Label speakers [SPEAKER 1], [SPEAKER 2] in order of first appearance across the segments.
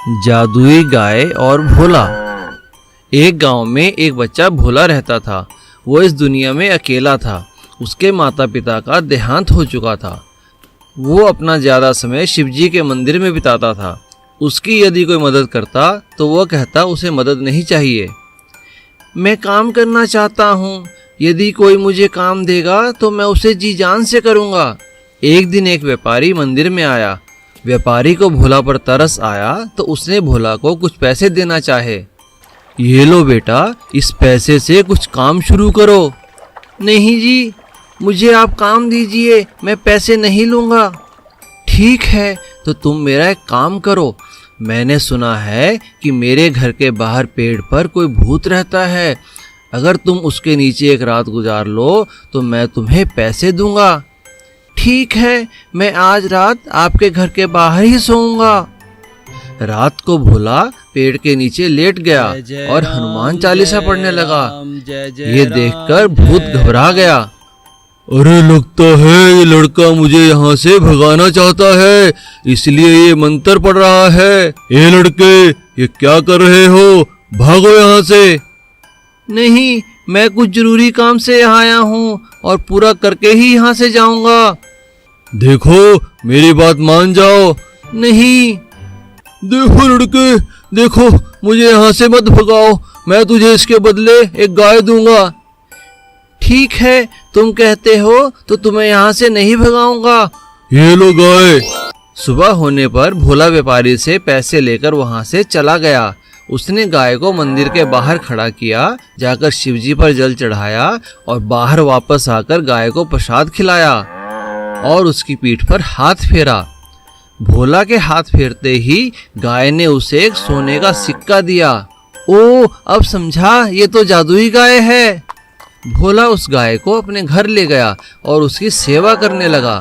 [SPEAKER 1] जादुई गाय और भोला। एक गांव में एक बच्चा भोला रहता था। वो इस दुनिया में अकेला था। उसके माता पिता का देहांत हो चुका था। वो अपना ज़्यादा समय शिवजी के मंदिर में बिताता था। उसकी यदि कोई मदद करता तो वह कहता उसे मदद नहीं चाहिए। मैं काम करना चाहता हूँ, यदि कोई मुझे काम देगा तो मैं उसे जी जान से करूँगा। एक दिन एक व्यापारी मंदिर में आया। व्यापारी को भोला पर तरस आया तो उसने भोला को कुछ पैसे देना चाहे। ये लो बेटा, इस पैसे से कुछ काम शुरू करो। नहीं जी, मुझे आप काम दीजिए, मैं पैसे नहीं लूँगा। ठीक है, तो तुम मेरा एक काम करो। मैंने सुना है कि मेरे घर के बाहर पेड़ पर कोई भूत रहता है। अगर तुम उसके नीचे एक रात गुजार लो तो मैं तुम्हें पैसे दूंगा। ठीक है, मैं आज रात आपके घर के बाहर ही सोऊंगा। रात को भोला पेड़ के नीचे लेट गया और हनुमान चालीसा पढ़ने लगा। ये देखकर भूत घबरा गया। अरे, लगता है ये लड़का मुझे यहाँ से भगाना चाहता है, इसलिए ये मंत्र पढ़ रहा है। ये लड़के, ये क्या कर रहे हो? भागो यहाँ से। नहीं, मैं कुछ जरूरी काम से यहाँ आया हूँ और पूरा करके ही यहाँ से जाऊंगा। देखो, मेरी बात मान जाओ। नहीं। देखो लड़के, देखो, मुझे यहाँ से मत भगाओ, मैं तुझे इसके बदले एक गाय दूंगा। ठीक है, तुम कहते हो तो तुम्हें यहाँ से नहीं भगाऊंगा। ये लो गाय। सुबह होने पर भोला व्यापारी से पैसे लेकर वहाँ से चला गया। उसने गाय को मंदिर के बाहर खड़ा किया, जाकर शिवजी पर जल चढ़ाया और बाहर वापस आकर गाय को प्रसाद खिलाया और उसकी पीठ पर हाथ फेरा। भोला के हाथ फेरते ही गाय ने उसे एक सोने का सिक्का दिया। ओ, अब समझा, ये तो जादुई गाय है। भोला उस गाय को अपने घर ले गया और उसकी सेवा करने लगा।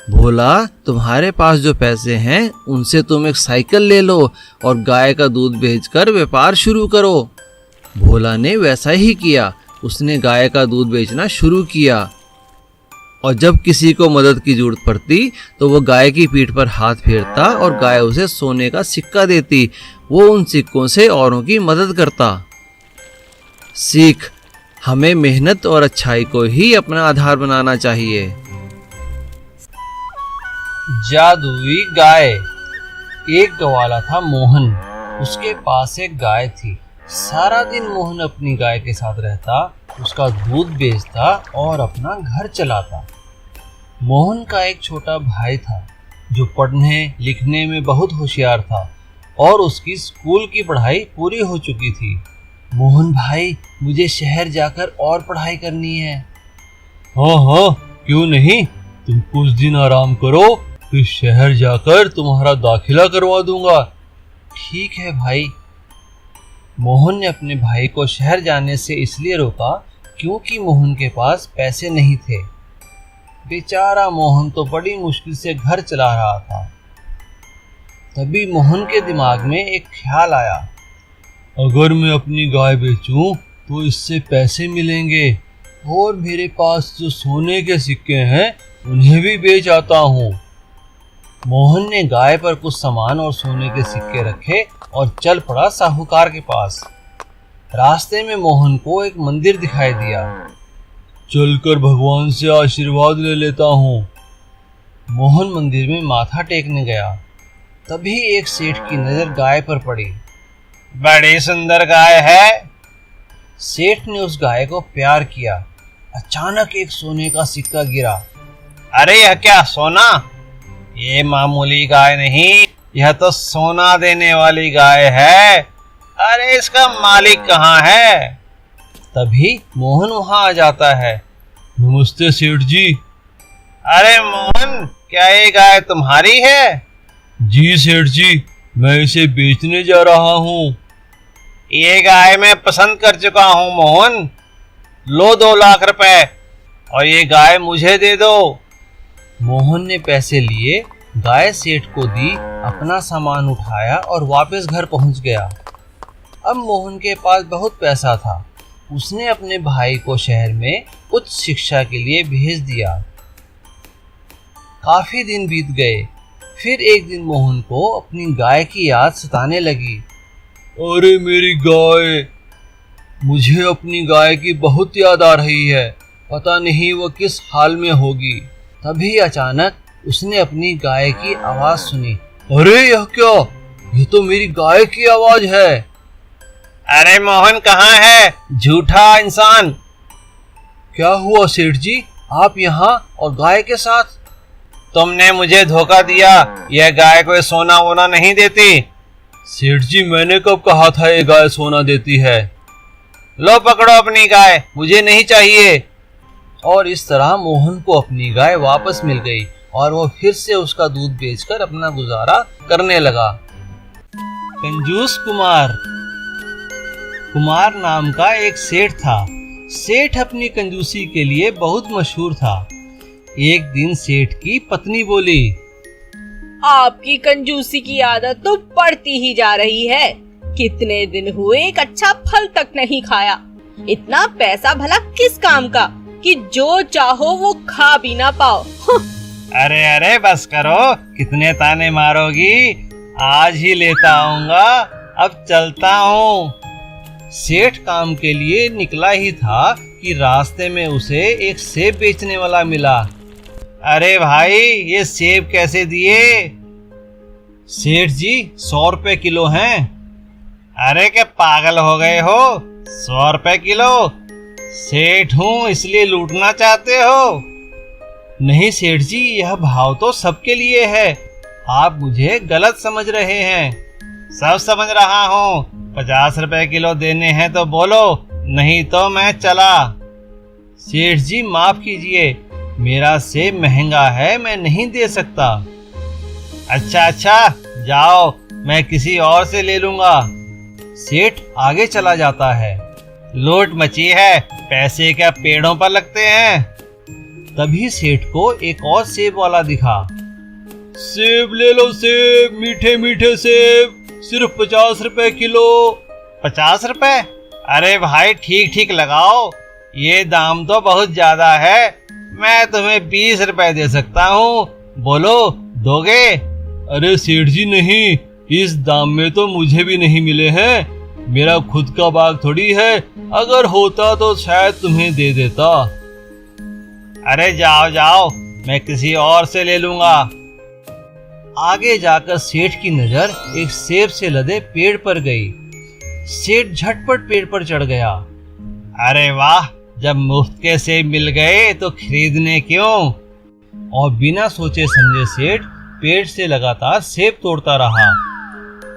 [SPEAKER 1] भोला, तुम्हारे पास जो पैसे हैं उनसे तुम एक साइकिल ले लो और गाय का दूध बेचकर व्यापार शुरू करो। भोला ने वैसा ही किया। उसने गाय का दूध बेचना शुरू किया और जब किसी को मदद की जरूरत पड़ती तो वो गाय की पीठ पर हाथ फेरता और गाय उसे सोने का सिक्का देती। वो उन सिक्कों से औरों की मदद करता। सीख, हमें मेहनत और अच्छाई को ही अपना आधार बनाना चाहिए। जादुई गाय। एक ग्वाला था मोहन। उसके पास एक गाय थी। सारा दिन मोहन अपनी गाय के साथ रहता, उसका दूध बेचता और अपना घर चलाता। मोहन का एक छोटा भाई था जो पढ़ने लिखने में बहुत होशियार था और उसकी स्कूल की पढ़ाई पूरी हो चुकी थी। मोहन भाई, मुझे शहर जाकर और पढ़ाई करनी है। हाँ हाँ, क्यों नहीं, तुम कुछ दिन आराम करो, फिर शहर जाकर तुम्हारा दाखिला करवा दूंगा। ठीक है भाई। मोहन ने अपने भाई को शहर जाने से इसलिए रोका क्योंकि मोहन के पास पैसे नहीं थे। बेचारा मोहन तो बड़ी मुश्किल से घर चला रहा था। तभी मोहन के दिमाग में एक ख्याल आया, अगर मैं अपनी गाय बेचूं तो इससे पैसे मिलेंगे और मेरे पास जो सोने के सिक्के हैं उन्हें भी बेच आता हूँ। मोहन ने गाय पर कुछ सामान और सोने के सिक्के रखे और चल पड़ा साहूकार के पास। रास्ते में मोहन को एक मंदिर दिखाई दिया। चलकर भगवान से आशीर्वाद ले लेता हूँ। मोहन मंदिर में माथा टेकने गया। तभी एक सेठ की नजर गाय पर पड़ी। बड़ी सुंदर गाय है। सेठ ने उस गाय को प्यार किया। अचानक एक सोने का सिक्का गिरा। अरे, यह क्या सोना? ये मामूली गाय नहीं, यह तो सोना देने वाली गाय है। अरे, इसका मालिक कहाँ है? तभी मोहन वहां आ जाता है। नमस्ते सेठ जी। अरे मोहन, क्या ये गाय तुम्हारी है? जी सेठ जी, मैं इसे बेचने जा रहा हूँ। ये गाय मैं पसंद कर चुका हूँ मोहन। लो 2 लाख रुपए और ये गाय मुझे दे दो। मोहन ने पैसे लिए, गाय सेठ को दी, अपना सामान उठाया और वापस घर पहुंच गया। अब मोहन के पास बहुत पैसा था। उसने अपने भाई को शहर में उच्च शिक्षा के लिए भेज दिया। काफी दिन बीत गए। फिर एक दिन मोहन को अपनी गाय की याद सताने लगी। अरे मेरी गाय, मुझे अपनी गाय की बहुत याद आ रही है, पता नहीं वो किस हाल में होगी। तभी अचानक उसने अपनी गाय की आवाज सुनी। अरे यह क्या, ये तो मेरी गाय की आवाज है। अरे मोहन कहाँ है, झूठा इंसान। क्या हुआ सेठ जी, आप यहाँ और गाय के साथ? तुमने मुझे धोखा दिया, यह गाय कोई सोना वोना नहीं देती। सेठ जी, मैंने कब कहा था ये गाय सोना देती है? लो पकड़ो अपनी गाय, मुझे नहीं चाहिए। और इस तरह मोहन को अपनी गाय वापस मिल गई और वो फिर से उसका दूध बेचकर अपना गुजारा करने लगा। कंजूस कुमार। कुमार नाम का एक सेठ था। सेठ अपनी कंजूसी के लिए बहुत मशहूर था। एक दिन सेठ की पत्नी बोली,
[SPEAKER 2] आपकी कंजूसी की आदत तो बढ़ती ही जा रही है। कितने दिन हुए एक अच्छा फल तक नहीं खाया। इतना पैसा भला किस काम का कि जो चाहो वो खा भी ना पाओ।
[SPEAKER 1] अरे अरे बस करो, कितने ताने मारोगी, आज ही लेता आऊंगा, अब चलता हूँ। सेठ काम के लिए निकला ही था कि रास्ते में उसे एक सेब बेचने वाला मिला। अरे भाई, ये सेब कैसे दिए? सेठ जी, 100 रुपए किलो हैं। अरे क्या पागल हो गए हो, 100 रुपए किलो? सेठ हूँ इसलिए लूटना चाहते हो? नहीं सेठ जी, यह भाव तो सबके लिए है, आप मुझे गलत समझ रहे हैं। सब समझ रहा हूँ, 50 रुपए किलो देने हैं तो बोलो, नहीं तो मैं चला। सेठ जी माफ कीजिए, मेरा सेब महंगा है, मैं नहीं दे सकता। अच्छा, जाओ, मैं किसी और से ले लूंगा। सेठ आगे चला जाता है। लूट मची है, पैसे क्या पेड़ों पर लगते हैं? तभी सेठ को एक और सेब वाला दिखा। सेब ले लो सेब, मीठे मीठे सेब, सिर्फ 50 रुपए किलो। 50 रुपए? अरे भाई ठीक लगाओ, ये दाम तो बहुत ज्यादा है, मैं तुम्हें 20 रुपए दे सकता हूँ, बोलो दोगे? अरे सेठ जी नहीं, इस दाम में तो मुझे भी नहीं मिले हैं, मेरा खुद का बाग थोड़ी है, अगर होता तो शायद तुम्हें दे देता। अरे जाओ, मैं किसी और से ले लूंगा। आगे जाकर सेठ की नजर एक सेब से लदे पेड़ पर गई। सेठ झटपट पेड़ पर चढ़ गया। अरे वाह, जब मुफ्त के सेब मिल गए तो खरीदने क्यों? और बिना सोचे समझे सेठ पेड़ से लगातार सेब तोड़ता रहा।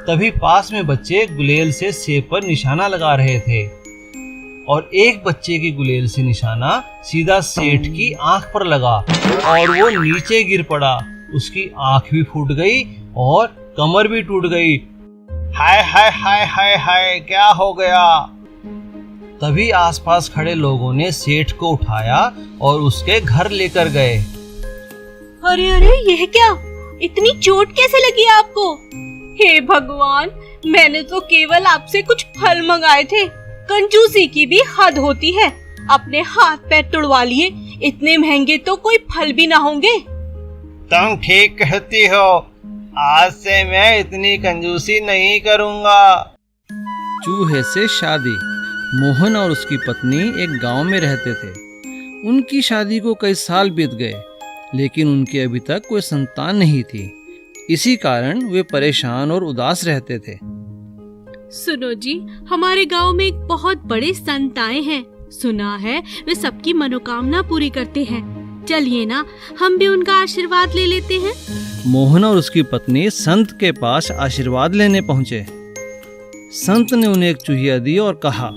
[SPEAKER 1] तभी पास में बच्चे गुलेल से सेब पर निशाना लगा रहे थे और एक बच्चे की गुलेल से निशाना सीधा सेठ की आंख पर लगा और वो नीचे गिर पड़ा। उसकी आंख भी फूट गई और कमर भी टूट गई। हाय हाय हाय हाय हाय, क्या हो गया? तभी आसपास खड़े लोगों ने सेठ को उठाया और उसके घर लेकर गए।
[SPEAKER 2] अरे यह क्या, इतनी चोट कैसे लगी आपको? हे भगवान, मैंने तो केवल आपसे कुछ फल मंगाए थे। कंजूसी की भी हद होती है, अपने हाथ पैर तुड़वा लिए, इतने महंगे तो कोई फल भी ना होंगे।
[SPEAKER 1] तुम ठीक कहती हो, आज से मैं इतनी कंजूसी नहीं करूंगा। चूहे से शादी। मोहन और उसकी पत्नी एक गांव में रहते थे। उनकी शादी को कई साल बीत गए, लेकिन उनके अभी तक कोई संतान नहीं थी। इसी कारण वे परेशान और उदास रहते थे।
[SPEAKER 3] सुनो जी, हमारे गांव में एक बहुत बड़े संत आए हैं। सुना है वे सबकी मनोकामना पूरी करते हैं। चलिए ना, हम भी उनका आशीर्वाद ले लेते हैं।
[SPEAKER 1] मोहन और उसकी पत्नी संत के पास आशीर्वाद लेने पहुंचे। संत ने उन्हें एक चूहिया दी और कहा,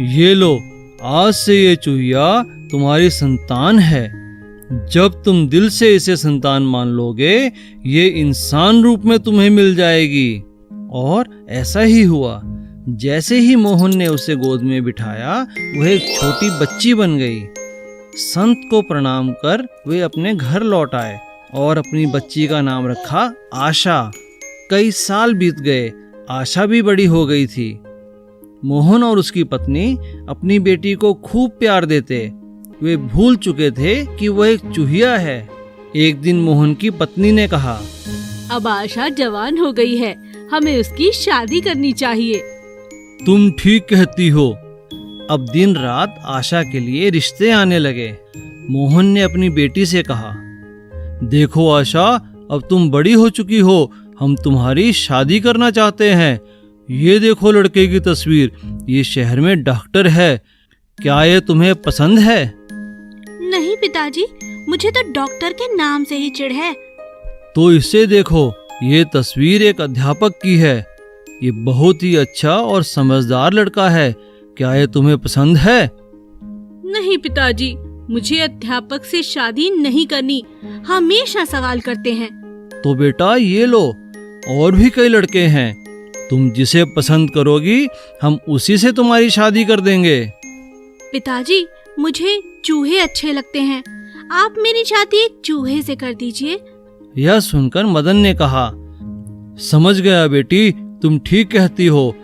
[SPEAKER 1] ये लो, आज से ये चूहिया तुम्हारी संतान है। जब तुम दिल से इसे संतान मान लोगे, ये इंसान रूप में तुम्हें मिल जाएगी। और ऐसा ही हुआ। जैसे ही मोहन ने उसे गोद में बिठाया, वह एक छोटी बच्ची बन गई। संत को प्रणाम कर वे अपने घर लौट आए और अपनी बच्ची का नाम रखा आशा। कई साल बीत गए, आशा भी बड़ी हो गई थी। मोहन और उसकी पत्नी अपनी बेटी को खूब प्यार देते। वे भूल चुके थे कि वह एक चूहिया है। एक दिन मोहन की पत्नी ने कहा,
[SPEAKER 3] अब आशा जवान हो गई है, हमें उसकी शादी करनी चाहिए।
[SPEAKER 1] तुम ठीक कहती हो। अब दिन रात आशा के लिए रिश्ते आने लगे। मोहन ने अपनी बेटी से कहा, देखो आशा, अब तुम बड़ी हो चुकी हो, हम तुम्हारी शादी करना चाहते हैं। ये देखो लड़के की तस्वीर, ये शहर में डॉक्टर है, क्या ये तुम्हें पसंद है?
[SPEAKER 3] नहीं पिताजी, मुझे तो डॉक्टर के नाम से ही चिढ़ है।
[SPEAKER 1] तो इसे देखो, ये तस्वीर एक अध्यापक की है। ये बहुत ही अच्छा और समझदार लड़का है, क्या ये तुम्हें पसंद है?
[SPEAKER 3] नहीं पिताजी, मुझे अध्यापक से शादी नहीं करनी, हमेशा सवाल करते हैं।
[SPEAKER 1] तो बेटा ये लो, और भी कई लड़के हैं, तुम जिसे पसंद करोगी हम उसी से तुम्हारी शादी कर देंगे।
[SPEAKER 3] पिताजी, मुझे चूहे अच्छे लगते हैं, आप मेरी शादी एक चूहे से कर दीजिए।
[SPEAKER 1] यह सुनकर मदन ने कहा, समझ गया बेटी, तुम ठीक कहती हो।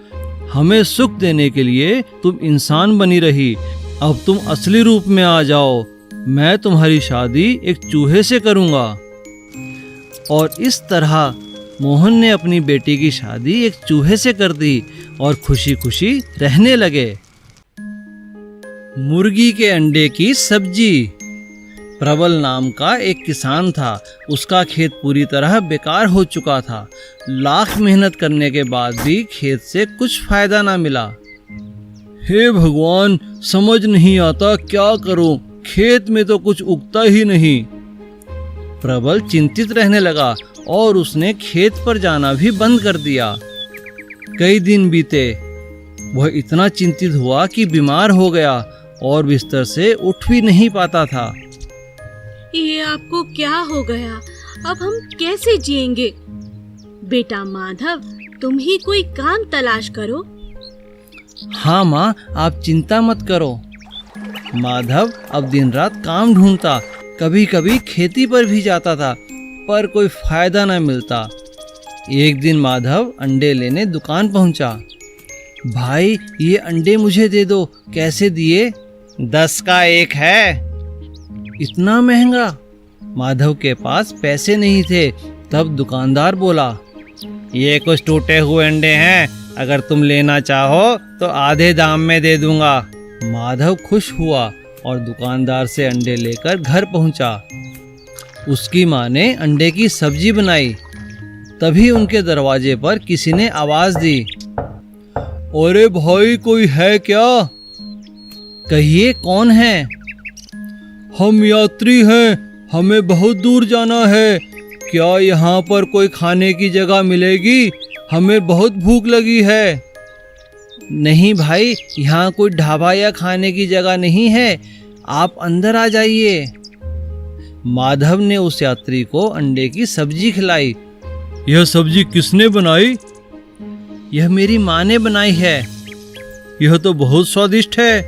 [SPEAKER 1] हमें सुख देने के लिए तुम इंसान बनी रही, अब तुम असली रूप में आ जाओ। मैं तुम्हारी शादी एक चूहे से करूंगा। और इस तरह मोहन ने अपनी बेटी की शादी एक चूहे से कर दी और खुशी खुशी रहने लगे। मुर्गी के अंडे की सब्जी। प्रबल नाम का एक किसान था। उसका खेत पूरी तरह बेकार हो चुका था। लाख मेहनत करने के बाद भी खेत से कुछ फायदा ना मिला। हे भगवान, समझ नहीं आता क्या करूं, खेत में तो कुछ उगता ही नहीं। प्रबल चिंतित रहने लगा और उसने खेत पर जाना भी बंद कर दिया। कई दिन बीते। वह इतना चिंतित हुआ कि बीमार हो गया और बिस्तर से उठ भी नहीं पाता था।
[SPEAKER 3] ये आपको क्या हो गया? अब हम कैसे जिएंगे? बेटा माधव, तुम ही कोई काम तलाश करो।
[SPEAKER 1] हाँ माँ, आप चिंता मत करो। माधव अब दिन रात काम ढूंढता, कभी कभी खेती पर भी जाता था, पर कोई फायदा न मिलता। एक दिन माधव अंडे लेने दुकान पहुंचा। भाई, ये अंडे मुझे दे दो। कैसे दिए? 10 का 1 है। इतना महंगा? माधव के पास पैसे नहीं थे। तब दुकानदार बोला, ये कुछ टूटे हुए अंडे हैं, अगर तुम लेना चाहो तो आधे दाम में दे दूंगा। माधव खुश हुआ और दुकानदार से अंडे लेकर घर पहुंचा। उसकी माँ ने अंडे की सब्जी बनाई। तभी उनके दरवाजे पर किसी ने आवाज दी, अरे भाई, कोई है क्या? कहिए, कौन है? हम यात्री हैं, हमें बहुत दूर जाना है। क्या यहाँ पर कोई खाने की जगह मिलेगी? हमें बहुत भूख लगी है। नहीं भाई, यहाँ कोई ढाबा या खाने की जगह नहीं है, आप अंदर आ जाइए। माधव ने उस यात्री को अंडे की सब्जी खिलाई। यह सब्जी किसने बनाई? यह मेरी माँ ने बनाई है। यह तो बहुत स्वादिष्ट है।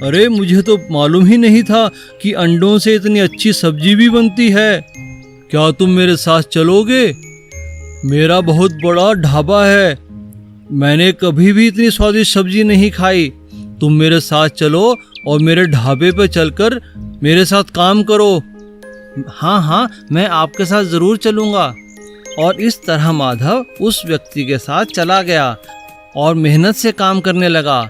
[SPEAKER 1] अरे, मुझे तो मालूम ही नहीं था कि अंडों से इतनी अच्छी सब्जी भी बनती है। क्या तुम मेरे साथ चलोगे? मेरा बहुत बड़ा ढाबा है, मैंने कभी भी इतनी स्वादिष्ट सब्जी नहीं खाई। तुम मेरे साथ चलो और मेरे ढाबे पर चलकर मेरे साथ काम करो। हाँ हाँ, मैं आपके साथ ज़रूर चलूँगा। और इस तरह माधव उस व्यक्ति के साथ चला गया और मेहनत से काम करने लगा।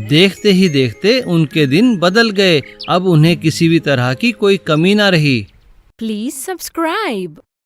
[SPEAKER 1] देखते ही देखते उनके दिन बदल गए। अब उन्हें किसी भी तरह की कोई कमी ना रही।
[SPEAKER 4] Please subscribe.